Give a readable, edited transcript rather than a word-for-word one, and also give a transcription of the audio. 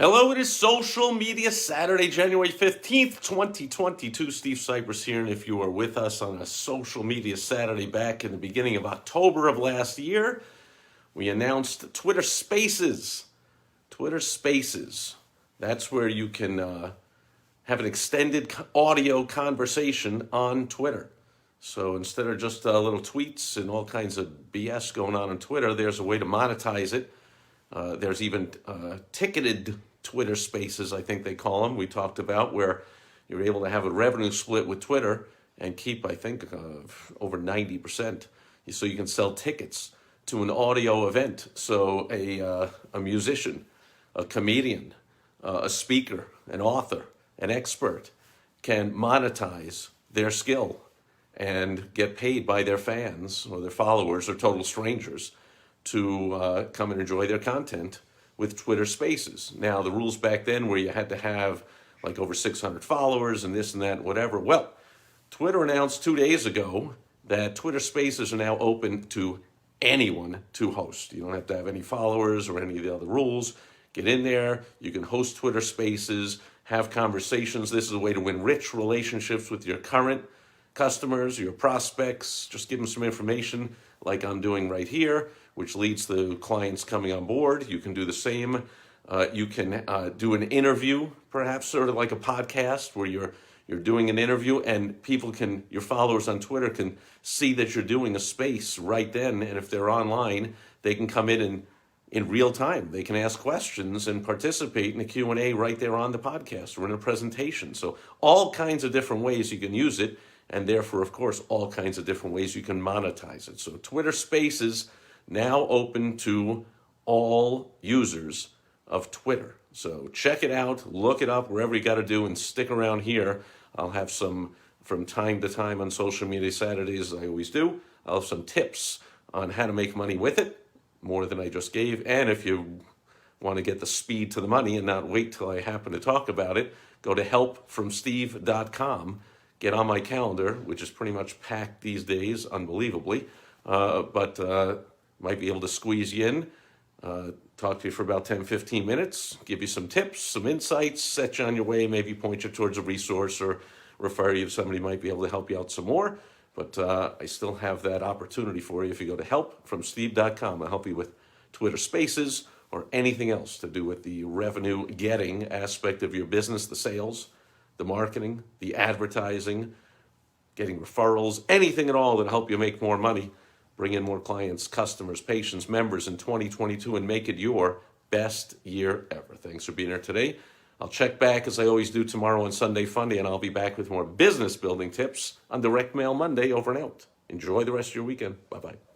Hello, it is Social Media Saturday, January 15th, 2022. Steve Cypress here, and if you are with us on a Social Media Saturday back in the beginning of October of last year, we announced Twitter Spaces. Twitter Spaces. That's where you can have an extended audio conversation on Twitter. So instead of just little tweets and all kinds of BS going on Twitter, there's a way to monetize it. There's even ticketed Twitter Spaces, I think they call them, we talked about, where you're able to have a revenue split with Twitter and keep, I think, over 90%. So you can sell tickets to an audio event. So a musician, a comedian, a speaker, an author, an expert can monetize their skill and get paid by their fans or their followers or total strangers to come and enjoy their content with Twitter Spaces. Now, the rules back then where you had to have like over 600 followers and this and that and whatever. Well, Twitter announced 2 days ago that Twitter Spaces are now open to anyone to host. You don't have to have any followers or any of the other rules. Get in there. You can host Twitter Spaces, have conversations. This is a way to win rich relationships with your current customers, your prospects. Just give them some information like I'm doing right here, which leads to clients coming on board. You can do the same. You can do an interview, perhaps sort of like a podcast where you're doing an interview and people can, your followers on Twitter can see that you're doing a space right then. And if they're online, they can come in real time. They can ask questions and participate in a Q&A right there on the podcast or in a presentation. So all kinds of different ways you can use it. And therefore, of course, all kinds of different ways you can monetize it. So Twitter Spaces now open to all users of Twitter. So check it out, look it up, wherever you got to do, and stick around here. I'll have some, from time to time on Social Media Saturdays, as I always do, I'll have some tips on how to make money with it, more than I just gave. And if you want to get the speed to the money and not wait till I happen to talk about it, go to helpfromsteve.com. Get on my calendar, which is pretty much packed these days, unbelievably, but might be able to squeeze you in, talk to you for about 10, 15 minutes, give you some tips, some insights, set you on your way, maybe point you towards a resource or refer you to somebody who might be able to help you out some more. But I still have that opportunity for you if you go to helpfromsteve.com. I'll help you with Twitter Spaces or anything else to do with the revenue getting aspect of your business, the sales, the marketing, the advertising, getting referrals, anything at all that help you make more money, bring in more clients, customers, patients, members in 2022, and make it your best year ever. Thanks for being here today. I'll check back as I always do tomorrow on Sunday Funday, and I'll be back with more business building tips on Direct Mail Monday over and out. Enjoy the rest of your weekend. Bye-bye.